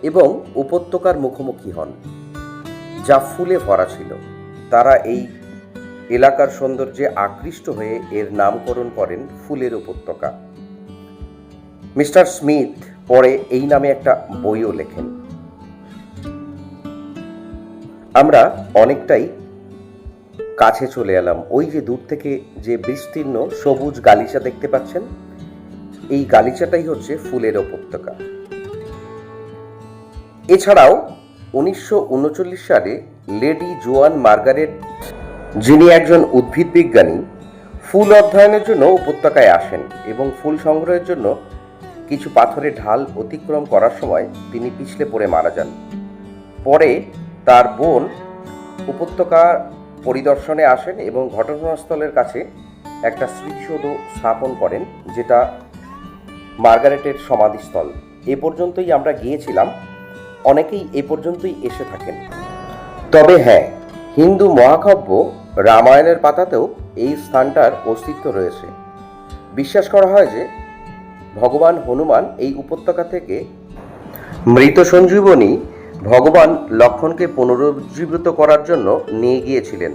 এবং উপত্যকার মুখোমুখি হন, যা ফুলে ভরা ছিল। তারা এই এলাকার সৌন্দর্যে আকৃষ্ট হয়ে এর নামকরণ করেন ফুলের উপত্যকা। মিস্টার স্মিথ পরে এই নামে একটা বইও লেখেন। আমরা অনেকটাই কাছে চলে এলাম। ওই যে দূর থেকে যে বিস্তীর্ণ সবুজ গালিচা দেখতে পাচ্ছেন, এই গালিচাটাই হচ্ছে ফুলের উপত্যকা। এছাড়াও 1939 সালে লেডি জোয়ান মার্গারেট, যিনি একজন উদ্ভিদ বিজ্ঞানী, ফুল অধ্যয়নের জন্য উপত্যকায় আসেন এবং ফুল সংগ্রহের জন্য কিছু পাথরের ঢাল অতিক্রম করার সময় তিনি পিছলে পড়ে মারা যান। পরে তার বোন উপত্যকা পরিদর্শনে আসেন এবং ঘটনাস্থলের কাছে একটা স্মৃতিসৌধ স্থাপন করেন, যেটা মার্গারেটের সমাধিস্থল। এ পর্যন্তই আমরা গিয়েছিলাম, অনেকেই এ পর্যন্তই এসে থাকেন। তবে হ্যাঁ, হিন্দু মহাকাব্য রামায়ণের পাতাতেও এই স্থানটার অস্তিত্ব রয়েছে। বিশ্বাস করা হয় যে ভগবান হনুমান এই উপত্যকা থেকে মৃত সঞ্জীবনী ভগবান লক্ষ্মণকে পুনরুজ্জীবিত করার জন্য নিয়ে গিয়েছিলেন।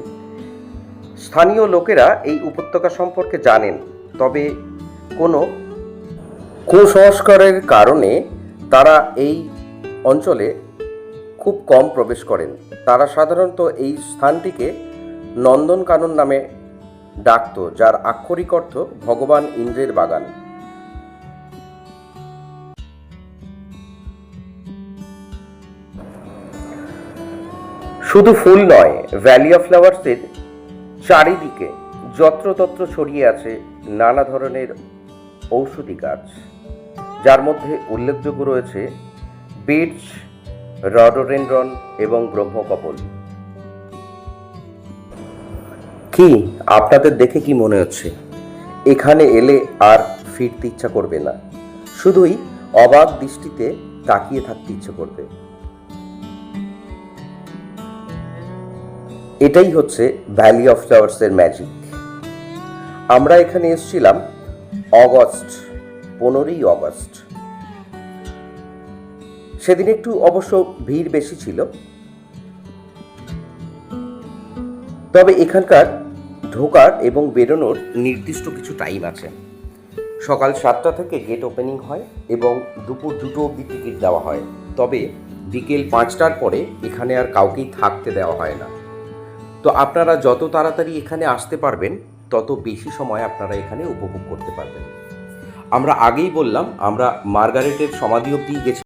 স্থানীয় লোকেরা এই উপত্যকা সম্পর্কে জানেন, তবে কোনো কুসংস্কারের কারণে তারা এই অঞ্চলে খুব কম প্রবেশ করেন। তারা সাধারণত এই স্থানটিকে নন্দনকানন নামে ডাকত, যার আক্ষরিক অর্থ ভগবান ইন্দ্রের বাগান। শুধু ফুল নয়, ভ্যালি অফ ফ্লাওয়ার্সের চারিদিকে যত্রতত্র ছড়িয়ে আছে নানা ধরনের ঔষধি গাছ, যার মধ্যে উল্লেখযোগ্য রয়েছে বিটস, রডোডেনড্রন এবং ব্রহ্মকমল। কি আপনাদের দেখে কি মনে হচ্ছে? এখানে এলে আর ফিরতে ইচ্ছা করবে না, শুধুই অবাক দৃষ্টিতে তাকিয়ে থাকতে ইচ্ছে করবে। এটাই হচ্ছে ভ্যালি অফ ফ্লাওয়ার্সের ম্যাজিক। আমরা এখানে এসেছিলাম 15ই অগস্ট। সেদিন একটু অবশ্য ভিড় বেশি ছিল, তবে এখানকার ঢোকার এবং বেরোনোর নির্দিষ্ট কিছু টাইম আছে। সকাল 7টা থেকে গেট ওপেনিং হয় এবং দুপুর 2টো অবধি টিকিট দেওয়া হয়। তবে বিকেল 5টার পরে এখানে আর কাউকেই থাকতে দেওয়া হয় না। তো আপনারা যত তাড়াতাড়ি এখানে আসতে পারবেন, তত বেশি সময় আপনারা এখানে উপভোগ করতে পারবেন। আমরা আগেই বললাম, আমরা মার্গারেটের সমাধি অবধি গেছি।